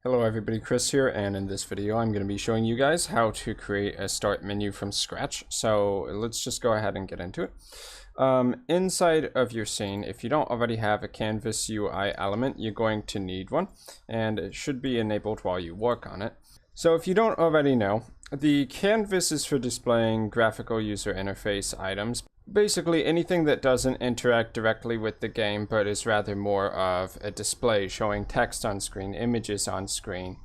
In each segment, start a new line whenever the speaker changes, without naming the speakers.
Hello everybody, Chris here, and in this video I'm going to be showing you guys how to create a start menu from scratch. So let's just go ahead and get into it. Inside of your scene, if you don't already have a canvas UI element, you're going to need one, and it should be enabled while you work on it. So if you don't already know, the canvas is for displaying graphical user interface items. Basically anything that doesn't interact directly with the game, but is rather more of a display showing text on screen, images on screen,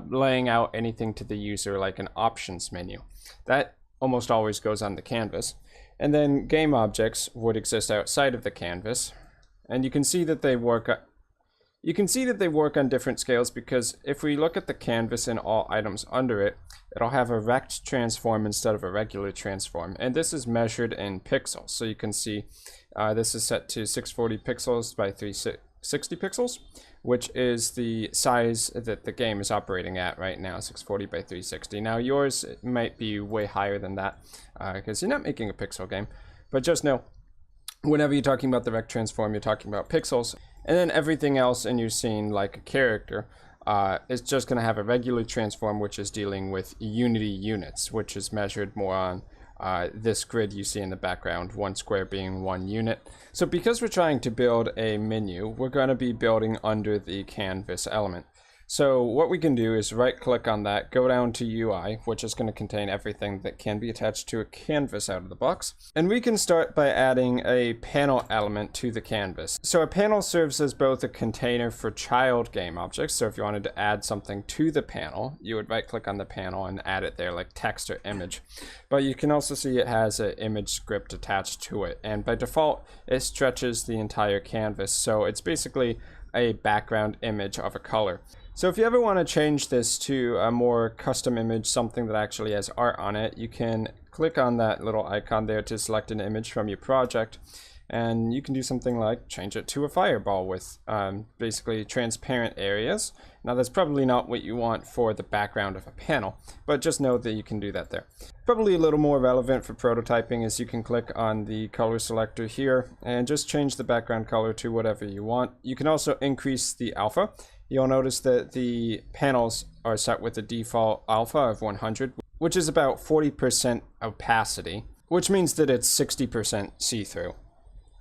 laying out anything to the user like an options menu. That almost always goes on the canvas. And then game objects would exist outside of the canvas. And you can see that they work on different scales, because if we look at the canvas and all items under it, it'll have a rect transform instead of a regular transform, and this is measured in pixels. So you can see this is set to 640 pixels by 360 pixels, which is the size that the game is operating at right now, 640 by 360. Now yours might be way higher than that because you're not making a pixel game, but just know whenever you're talking about the rect transform, you're talking about pixels. And then everything else in your scene, like a character, is just going to have a regular transform, which is dealing with unity units, which is measured more on this grid you see in the background, one square being 1 unit. So because we're trying to build a menu, we're going to be building under the canvas element. So what we can do is right click on that, go down to UI, which is going to contain everything that can be attached to a canvas out of the box. And we can start by adding a panel element to the canvas. So a panel serves as both a container for child game objects. So if you wanted to add something to the panel, you would right click on the panel and add it there like text or image. But you can also see it has an image script attached to it. And by default, it stretches the entire canvas. So it's basically a background image of a color. So if you ever want to change this to a more custom image, something that actually has art on it, you can click on that little icon there to select an image from your project, and you can do something like change it to a fireball with basically transparent areas. Now that's probably not what you want for the background of a panel, but just know that you can do that there. Probably a little more relevant for prototyping is you can click on the color selector here and just change the background color to whatever you want. You can also increase the alpha. You'll notice that the panels are set with a default alpha of 100, which is about 40% opacity, which means that it's 60% see-through.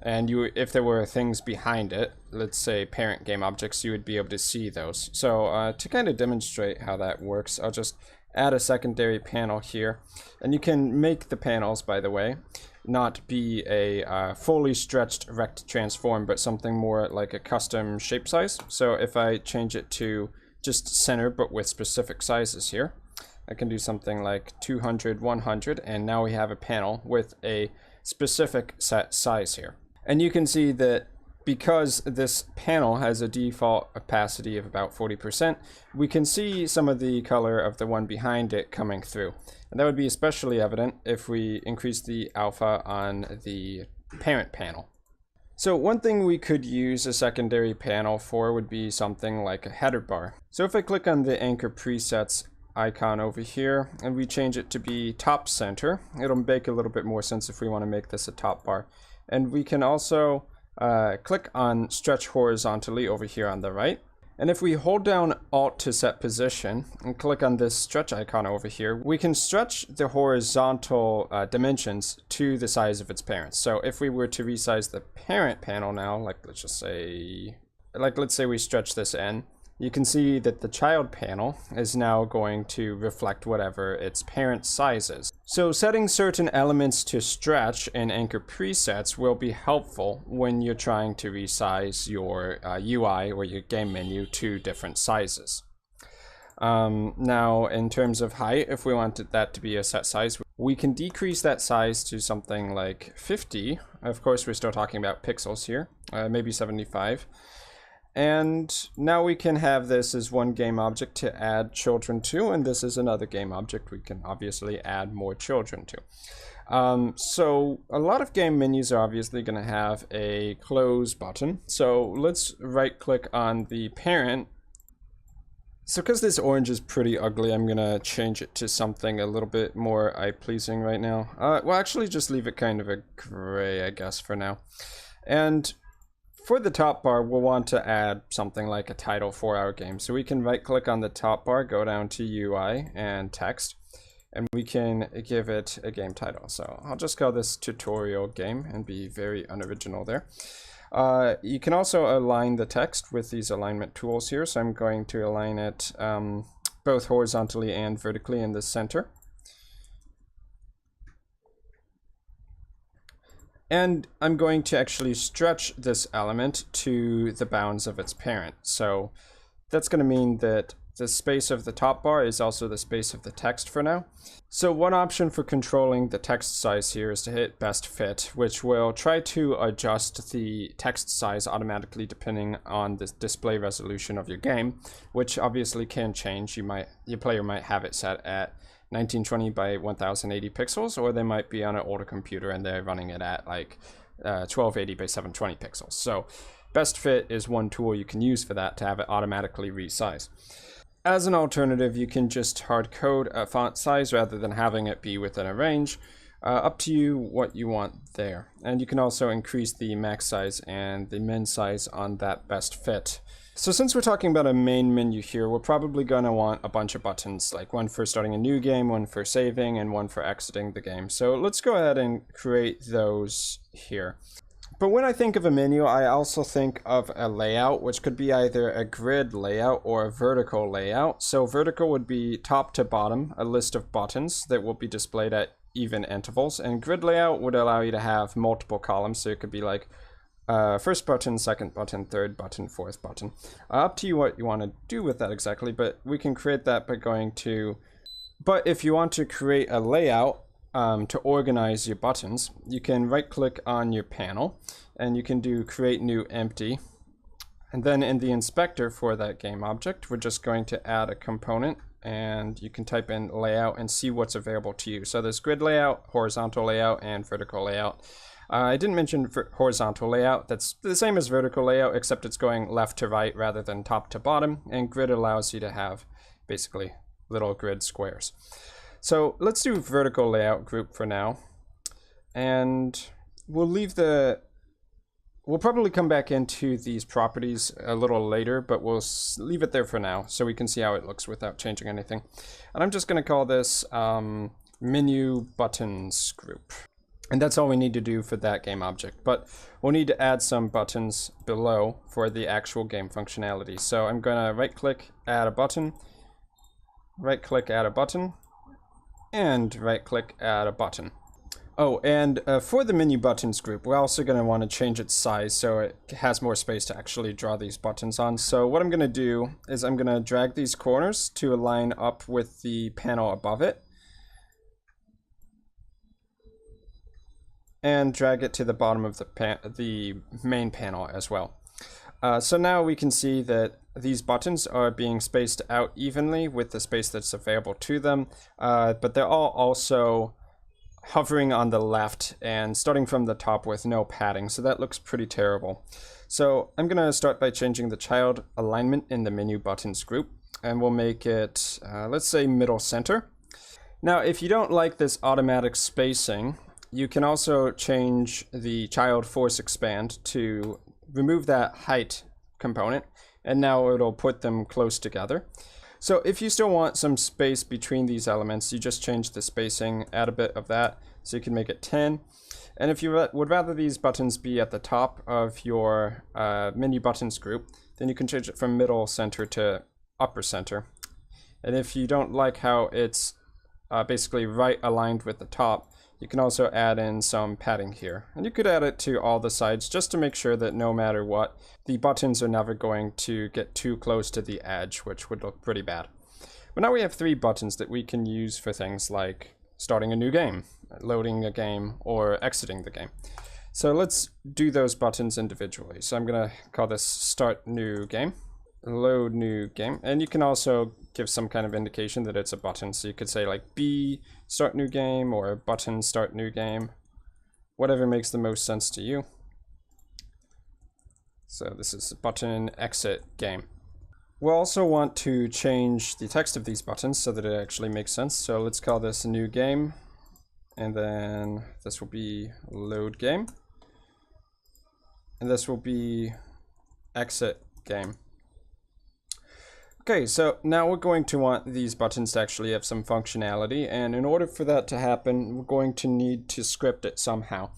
And if there were things behind it, let's say parent game objects, you would be able to see those. So to kind of demonstrate how that works, I'll just add a secondary panel here. And you can make the panels, by the way, not be a fully stretched rect transform, but something more like a custom shape size. So if I change it to just center, but with specific sizes here, I can do something like 200, 100, and now we have a panel with a specific set size here. And you can see that because this panel has a default opacity of about 40%, we can see some of the color of the one behind it coming through. And that would be especially evident if we increase the alpha on the parent panel. So one thing we could use a secondary panel for would be something like a header bar. So if I click on the anchor presets icon over here and we change it to be top center, it'll make a little bit more sense if we want to make this a top bar. And we can also click on stretch horizontally over here on the right. And if we hold down Alt to set position and click on this stretch icon over here, we can stretch the horizontal dimensions to the size of its parents. So if we were to resize the parent panel now, like let's say we stretch this in, you can see that the child panel is now going to reflect whatever its parent size is. So setting certain elements to stretch in anchor presets will be helpful when you're trying to resize your UI or your game menu to different sizes. Now in terms of height, if we wanted that to be a set size, we can decrease that size to something like 50. Of course, we're still talking about pixels here, maybe 75. And now we can have this as one game object to add children to, and this is another game object we can obviously add more children to. So a lot of game menus are obviously going to have a close button. So let's right click on the parent. So because this orange is pretty ugly, I'm going to change it to something a little bit more eye-pleasing right now. Well, actually just leave it kind of a gray, I guess, for now. And For the top bar, we'll want to add something like a title for our game. So we can right click on the top bar, go down to UI and text, and we can give it a game title. So I'll just call this tutorial game and be very unoriginal there. You can also align the text with these alignment tools here. So I'm going to align it both horizontally and vertically in the center. And I'm going to actually stretch this element to the bounds of its parent. So that's going to mean that the space of the top bar is also the space of the text for now. So one option for controlling the text size here is to hit best fit, which will try to adjust the text size automatically depending on the display resolution of your game, which obviously can change. Your player might have it set at 1920 by 1080 pixels, or they might be on an older computer and they're running it at like 1280 by 720 pixels. So best fit is one tool you can use for that to have it automatically resize. As an alternative, you can just hard code a font size rather than having it be within a range. Up to you what you want there. And you can also increase the max size and the min size on that best fit. So since we're talking about a main menu here, we're probably going to want a bunch of buttons, like one for starting a new game, one for saving, and one for exiting the game. So let's go ahead and create those here. But when I think of a menu, I also think of a layout, which could be either a grid layout or a vertical layout. So vertical would be top to bottom, a list of buttons that will be displayed at even intervals. And grid layout would allow you to have multiple columns. So it could be like first button, second button, third button, fourth button. Up to you what you want to do with that exactly, but we can create that by going to... But if you want to create a layout to organize your buttons, you can right click on your panel and you can do create new empty. And then in the inspector for that game object, we're just going to add a component, and you can type in layout and see what's available to you. So there's grid layout, horizontal layout, and vertical layout. I didn't mention horizontal layout. That's the same as vertical layout, except it's going left to right rather than top to bottom. And grid allows you to have basically little grid squares. So let's do vertical layout group for now. And we'll probably come back into these properties a little later, but we'll leave it there for now so we can see how it looks without changing anything. And I'm just going to call this menu buttons group. And that's all we need to do for that game object. But we'll need to add some buttons below for the actual game functionality. So I'm going to right click, add a button, right click, add a button, and right click, add a button. Oh, and for the menu buttons group, we're also going to want to change its size so it has more space to actually draw these buttons on. So what I'm going to do is I'm going to drag these corners to align up with the panel above it, and drag it to the bottom of the main panel as well. So now we can see that these buttons are being spaced out evenly with the space that's available to them, but they're all also hovering on the left and starting from the top with no padding, so that looks pretty terrible. So I'm going to start by changing the child alignment in the menu buttons group, and we'll make it, let's say, middle center. Now, if you don't like this automatic spacing, you can also change the child force expand to remove that height component, and now it'll put them close together. So if you still want some space between these elements, you just change the spacing, add a bit of that, so you can make it 10. And if you would rather these buttons be at the top of your menu buttons group, then you can change it from middle center to upper center. And if you don't like how it's basically right aligned with the top, you can also add in some padding here. And you could add it to all the sides just to make sure that no matter what, the buttons are never going to get too close to the edge, which would look pretty bad. But now we have 3 buttons that we can use for things like starting a new game, loading a game, or exiting the game. So let's do those buttons individually. So I'm going to call this start new game, load new game, and you can also give some kind of indication that it's a button. So you could say like B start new game or button start new game, whatever makes the most sense to you. So this is button exit game. We'll also want to change the text of these buttons so that it actually makes sense. So let's call this a new game, and then this will be load game. and this will be exit game. Okay, so now we're going to want these buttons to actually have some functionality, and in order for that to happen, we're going to need to script it somehow.